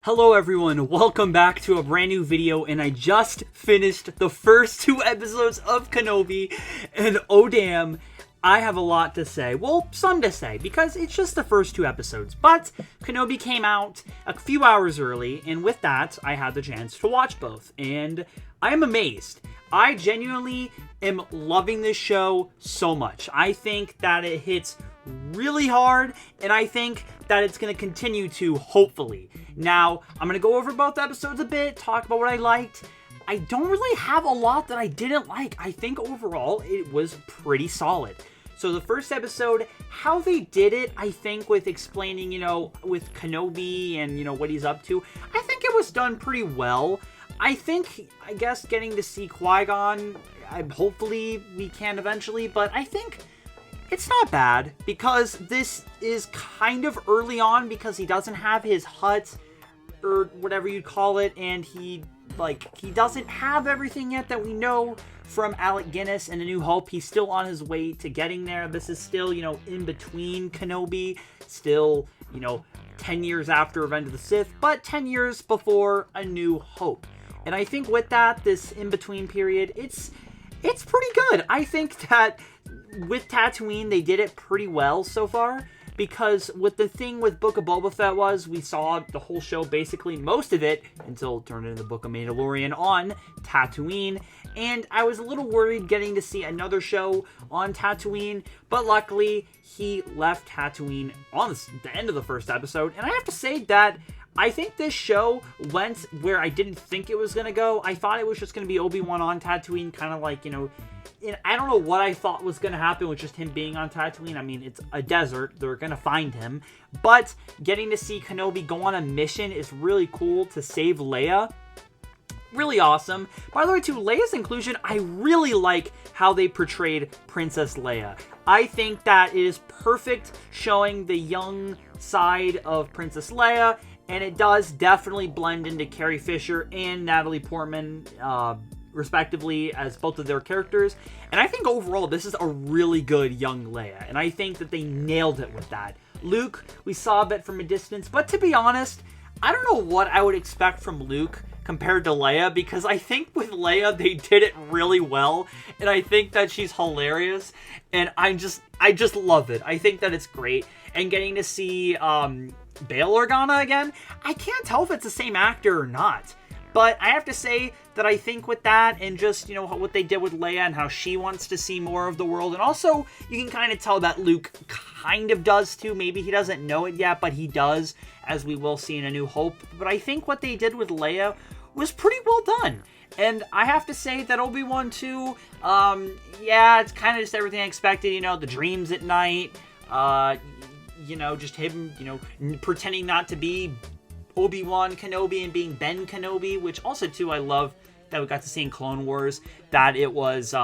Hello everyone, welcome back to a brand new video, and I just finished the first 2 episodes of Kenobi, and oh damn, I have a lot to say. Well, some to say, because it's just the first 2 episodes, but Kenobi came out a few hours early, and with that, I had the chance to watch both, and I am amazed. I genuinely am loving this show so much. I think that it hits really hard, and I think that it's going to continue to, hopefully. Now, I'm going to go over both episodes a bit, talk about what I liked. I don't really have a lot that I didn't like. I think overall it was pretty solid. So the first episode, how they did it, I think with explaining, with Kenobi and, what he's up to, I think it was done pretty well. I guess getting to see Qui-Gon, hopefully we can eventually, but I think it's not bad, because this is kind of early on, because he doesn't have his hut, or whatever you'd call it, and he doesn't have everything yet that we know from Alec Guinness and A New Hope. He's still on his way to getting there. This is still, in between Kenobi, still, 10 years after Revenge of the Sith, but 10 years before A New Hope. And I think with that, this in-between period, it's pretty good. I think that with Tatooine, they did it pretty well so far, because what the thing with Book of Boba Fett was, we saw the whole show, basically most of it, until it turned into the Book of Mandalorian, on Tatooine, and I was a little worried getting to see another show on Tatooine, but luckily, he left Tatooine on the end of the first episode, and I have to say that I think this show went where I didn't think it was going to go. I thought it was just going to be Obi-Wan on Tatooine, kind of like, I don't know what I thought was going to happen with just him being on Tatooine. I mean, it's a desert. They're going to find him. But getting to see Kenobi go on a mission is really cool to save Leia. Really awesome. By the way, too, Leia's inclusion, I really like how they portrayed Princess Leia. I think that it is perfect, showing the young side of Princess Leia, and it does definitely blend into Carrie Fisher and Natalie Portman, respectively, as both of their characters. And I think overall this is a really good young Leia, and I think that they nailed it with that. Luke, we saw a bit from a distance, but to be honest, I don't know what I would expect from Luke compared to Leia, because I think with Leia they did it really well, and I think that she's hilarious, and I just love it. I think that it's great. And getting to see Bail Organa again, I can't tell if it's the same actor or not. But I have to say that I think with that, and just, what they did with Leia and how she wants to see more of the world, and also you can kind of tell that Luke kind of does too. Maybe he doesn't know it yet, but he does, as we will see in A New Hope. But I think what they did with Leia was pretty well done. And I have to say that Obi-Wan too, it's kind of just everything I expected, the dreams at night, just him, pretending not to be Obi-Wan Kenobi and being Ben Kenobi, which also, too, I love that we got to see in Clone Wars, that it was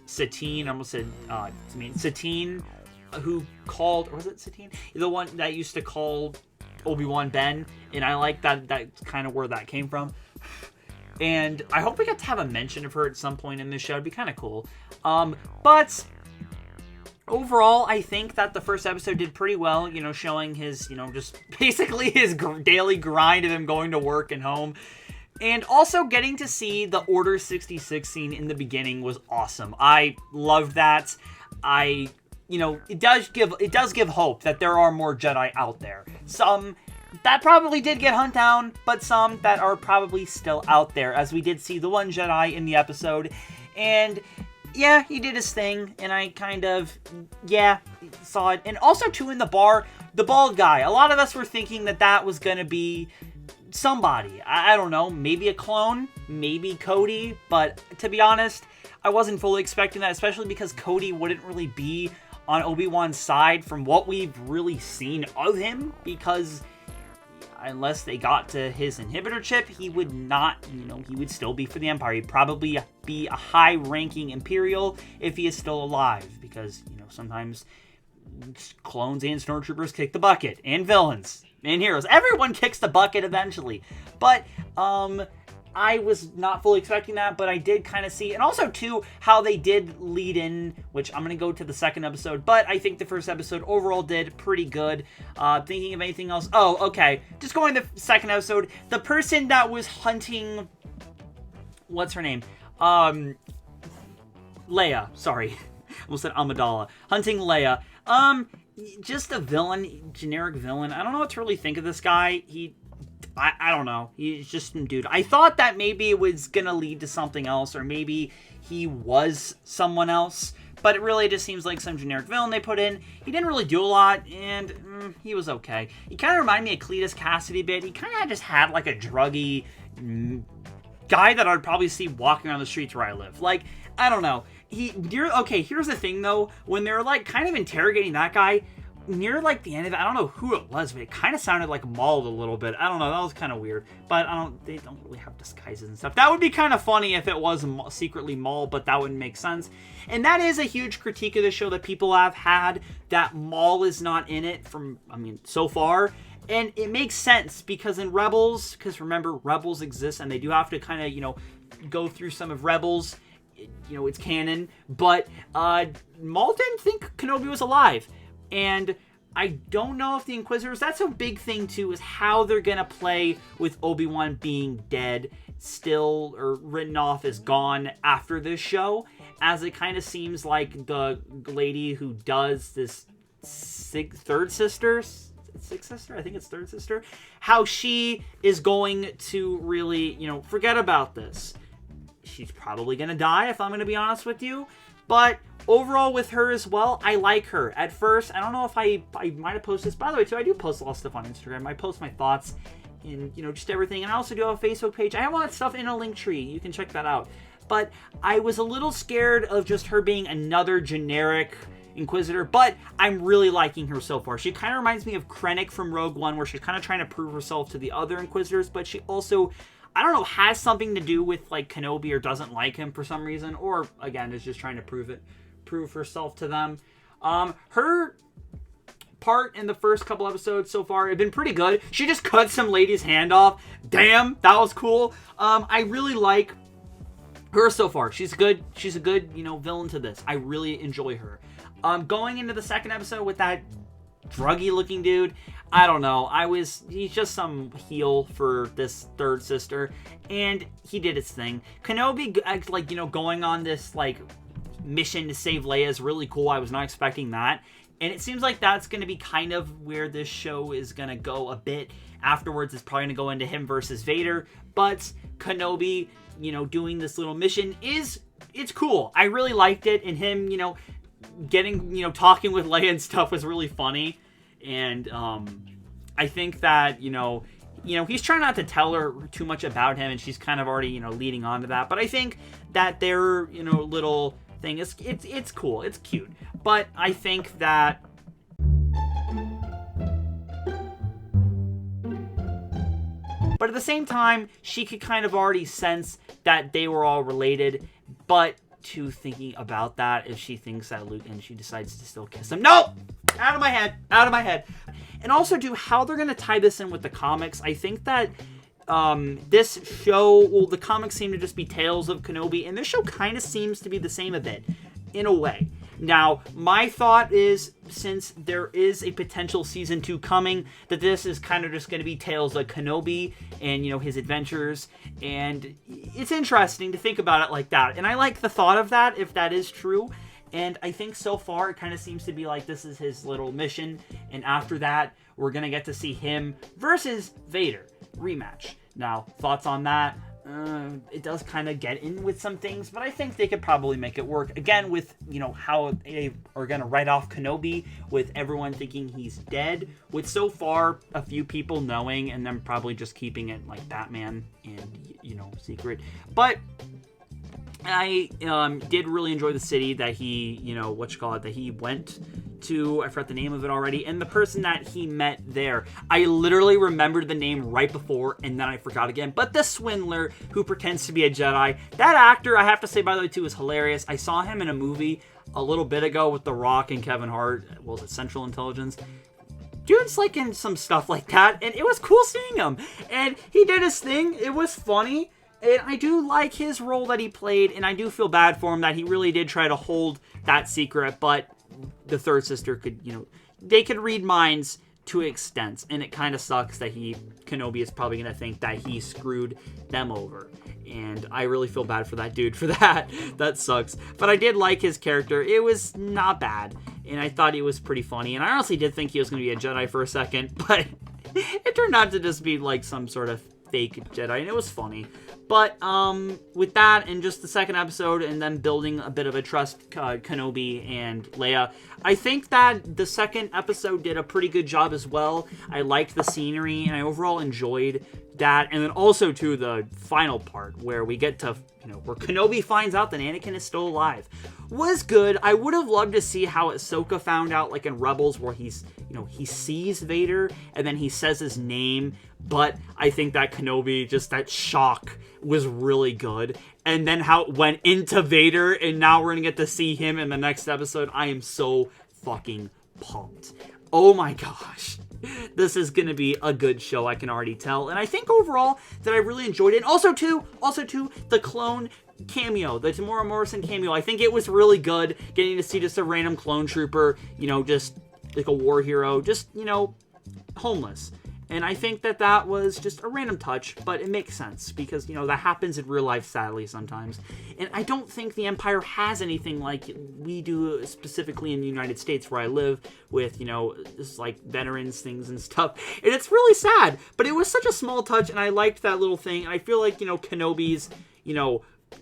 Satine, I almost said, Satine, who called, or was it Satine? The one that used to call Obi-Wan Ben, and I like that, that's kind of where that came from. And I hope we get to have a mention of her at some point in this show. It'd be kind of cool. But overall, I think that the first episode did pretty well, showing his, just basically his daily grind of him going to work and home. And also getting to see the Order 66 scene in the beginning was awesome. I loved that. It does give hope that there are more Jedi out there. Some that probably did get hunted down, but some that are probably still out there, as we did see the one Jedi in the episode. And yeah, he did his thing, and I kind of, saw it. And also, too, in the bar, the bald guy. A lot of us were thinking that was going to be somebody. I don't know, maybe a clone, maybe Cody, but to be honest, I wasn't fully expecting that, especially because Cody wouldn't really be on Obi-Wan's side from what we've really seen of him, because unless they got to his inhibitor chip, he would not, he would still be for the Empire. He'd probably be a high-ranking Imperial if he is still alive, because, sometimes clones and stormtroopers kick the bucket, and villains, and heroes. Everyone kicks the bucket eventually. But, I was not fully expecting that, but I did kind of see, and also too, how they did lead in, which I'm going to go to the second episode, but I think the first episode overall did pretty good. Thinking of anything else? Oh, okay. Just going to the second episode, the person that was hunting, what's her name? Leia, sorry. I almost said Amidala. Hunting Leia. Just a villain, generic villain. I don't know what to really think of this guy. I don't know. He's just some dude. I thought that maybe it was gonna lead to something else, or maybe he was someone else, but it really just seems like some generic villain they put in. He didn't really do a lot, and he was okay. He kind of reminded me of Cletus Cassidy a bit. He kind of just had like a druggy guy that I'd probably see walking around the streets where I live. Like, I don't know. Okay, here's the thing though. When they're like kind of interrogating that guy, near like the end of it, I don't know who it was, but it kind of sounded like Mauled a little bit. I don't know, that was kind of weird. But they don't really have disguises and stuff. That would be kind of funny if it was secretly Maul, but that wouldn't make sense. And that is a huge critique of the show that people have had, that Maul is not in it so far. And it makes sense because in Rebels, because remember, Rebels exist and they do have to kind of, go through some of Rebels. It's canon, but Maul didn't think Kenobi was alive. And I don't know if the Inquisitors, that's a big thing too, is how they're going to play with Obi-Wan being dead still, or written off as gone after this show, as it kind of seems like the lady who does this third sister, I think it's third sister, how she is going to really, forget about this. She's probably going to die, if I'm going to be honest with you. But overall with her as well, I like her. At first, I don't know if I might have posted this. By the way, too, I do post a lot of stuff on Instagram. I post my thoughts and, just everything. And I also do have a Facebook page. I have all that stuff in a link tree. You can check that out. But I was a little scared of just her being another generic Inquisitor, but I'm really liking her so far. She kind of reminds me of Krennic from Rogue One, where she's kind of trying to prove herself to the other Inquisitors, but she also, I don't know, has something to do with like Kenobi, or doesn't like him for some reason, or again is just trying to prove herself to them. Her part in the first couple episodes so far have been pretty good. She just cut some lady's hand off. Damn, that was cool. I really like her so far. She's good. She's a good, villain to this. I really enjoy her. Going into the second episode with that druggy looking dude, I don't know. He's just some heel for this third sister, and he did his thing. Kenobi, like, going on this, like, mission to save Leia is really cool. I was not expecting that. And it seems like that's going to be kind of where this show is going to go a bit. Afterwards, it's probably going to go into him versus Vader. But Kenobi, doing this little mission it's cool. I really liked it. And him, getting, talking with Leia and stuff was really funny. And I think that, he's trying not to tell her too much about him, and she's kind of already, leading on to that. But I think that their, little thing is, it's cool. It's cute. But I think that but at the same time, she could kind of already sense that they were all related. But to thinking about that, if she thinks that Luke, and she decides to still kiss him. No! Out of my head. And also, how they're going to tie this in with the comics. I think that this show, the comics seem to just be tales of Kenobi, and this show kind of seems to be the same a bit, in a way. Now, my thought is, since there is a potential season 2 coming, that this is kind of just going to be tales of Kenobi and, his adventures, and it's interesting to think about it like that. And I like the thought of that, if that is true. And I think so far it kind of seems to be like this is his little mission, and after that, we're going to get to see him versus Vader rematch. Now, thoughts on that? It does kind of get in with some things, but I think they could probably make it work. Again, with, how they are going to write off Kenobi, with everyone thinking he's dead, with so far a few people knowing, and them probably just keeping it like Batman and, secret. But I did really enjoy the city that he, that he went to. I forgot the name of it already. And the person that he met there, I literally remembered the name right before, and then I forgot again. But the swindler who pretends to be a Jedi, that actor, I have to say, by the way, too, is hilarious. I saw him in a movie a little bit ago with The Rock and Kevin Hart. Was it Central Intelligence? Dude's in some stuff like that, and it was cool seeing him. And he did his thing. It was funny. And I do like his role that he played, and I do feel bad for him that he really did try to hold that secret, but the third sister could, they could read minds to an extent, and it kind of sucks that Kenobi is probably going to think that he screwed them over. And I really feel bad for that dude for that. That sucks. But I did like his character. It was not bad. And I thought he was pretty funny. And I honestly did think he was going to be a Jedi for a second. But it turned out to just be like some sort of fake Jedi. And it was funny. But with that and just the second episode and then building a bit of a trust, Kenobi and Leia, I think that the second episode did a pretty good job as well. I liked the scenery and I overall enjoyed that. And then also to the final part where we get to, where Kenobi finds out that Anakin is still alive was good. I would have loved to see how Ahsoka found out, like in Rebels, where he sees Vader and then he says his name. But I think that Kenobi, just that shock was really good. And then how it went into Vader, and now we're going to get to see him in the next episode. I am so fucking pumped. Oh my gosh. This is going to be a good show, I can already tell. And I think overall that I really enjoyed it. And also too, the clone cameo, the Tamora Morrison cameo. I think it was really good getting to see just a random clone trooper, just like a war hero, just, homeless. And I think that was just a random touch, but it makes sense because, that happens in real life, sadly, sometimes. And I don't think the Empire has anything like we do specifically in the United States where I live with, just like veterans things and stuff. And it's really sad, but it was such a small touch and I liked that little thing. And I feel like, Kenobi's,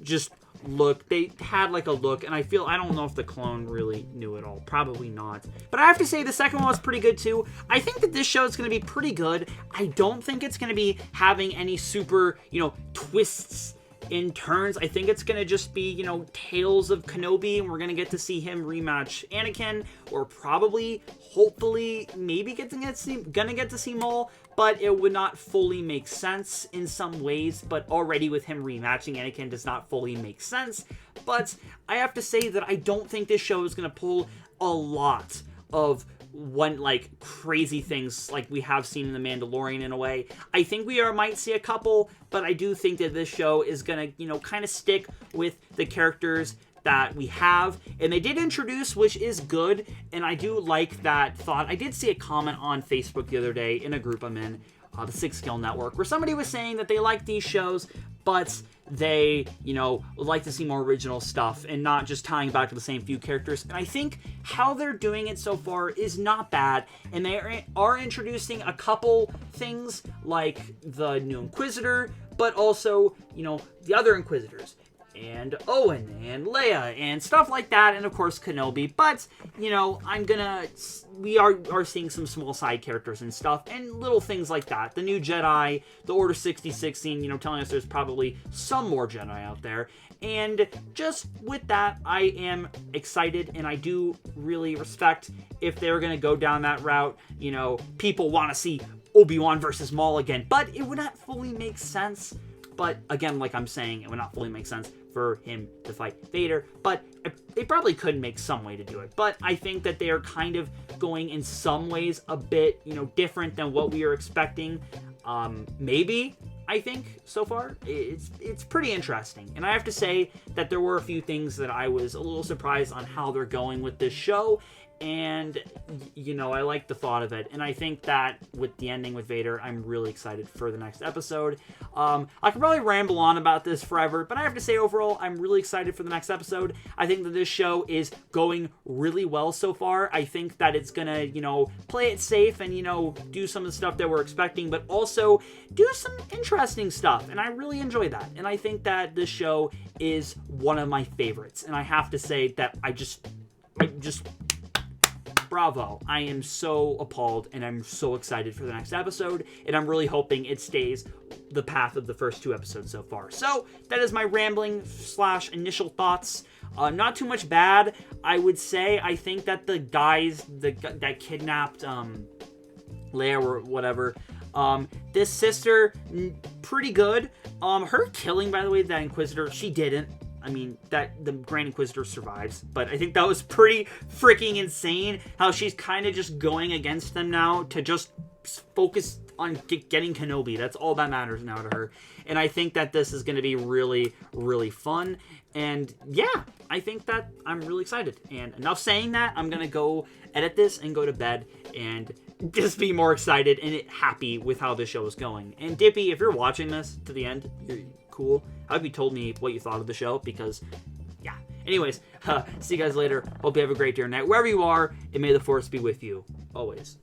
just look, they had like a look, and I don't know if the clone really knew it all. Probably not. But I have to say the second one was pretty good too. I think that this show is going to be pretty good. I don't think it's going to be having any super, twists and turns. I think it's going to just be, tales of Kenobi, and we're going to get to see him rematch Anakin, or probably, hopefully, maybe gonna get to see Maul, but it would not fully make sense in some ways. But already with him rematching Anakin does not fully make sense. But I have to say that I don't think this show is going to pull a lot of crazy things like we have seen in The Mandalorian in a way. I think we might see a couple, but I do think that this show is going to, kind of stick with the characters that we have, and they did introduce, which is good, and I do like that thought. I did see a comment on Facebook the other day in a group I'm in, the Six Skill Network, where somebody was saying that they like these shows, but they, would like to see more original stuff and not just tying back to the same few characters. And I think how they're doing it so far is not bad, and they are introducing a couple things like the new Inquisitor, but also, the other Inquisitors, and Owen, and Leia, and stuff like that, and of course Kenobi, but, we are seeing some small side characters and stuff, and little things like that. The new Jedi, the Order 66 scene, telling us there's probably some more Jedi out there, and just with that, I am excited, and I do really respect if they're going to go down that route. People want to see Obi-Wan versus Maul again, but it would not fully make sense. But again, like I'm saying, it would not fully make sense for him to fight Vader, but they probably could make some way to do it. But I think that they are kind of going in some ways a bit, different than what we are expecting. Maybe, I think, so far. It's pretty interesting. And I have to say that there were a few things that I was a little surprised on how they're going with this show. And, I like the thought of it. And I think that with the ending with Vader, I'm really excited for the next episode. I could probably ramble on about this forever, but I have to say overall, I'm really excited for the next episode. I think that this show is going really well so far. I think that it's going to, play it safe and, do some of the stuff that we're expecting, but also do some interesting stuff. And I really enjoy that. And I think that this show is one of my favorites. And I have to say that I just bravo. I am so appalled and I'm so excited for the next episode, and I'm really hoping it stays the path of the first two episodes so far. So that is my rambling / initial thoughts. Not too much bad, I would say. I think that the guys that kidnapped Leia or whatever, this sister, pretty good. Her killing, by the way, that Inquisitor, she didn't. I mean, that the Grand Inquisitor survives, but I think that was pretty freaking insane how she's kind of just going against them now to just focus on getting Kenobi. That's all that matters now to her. And I think that this is going to be really, really fun. And yeah, I think that I'm really excited. And enough saying that, I'm going to go edit this and go to bed and just be more excited and happy with how this show is going. And Dippy, if you're watching this to the end, you're cool. I hope you told me what you thought of the show, because yeah. Anyways, see you guys later. Hope you have a great day or night wherever you are, and may the force be with you always.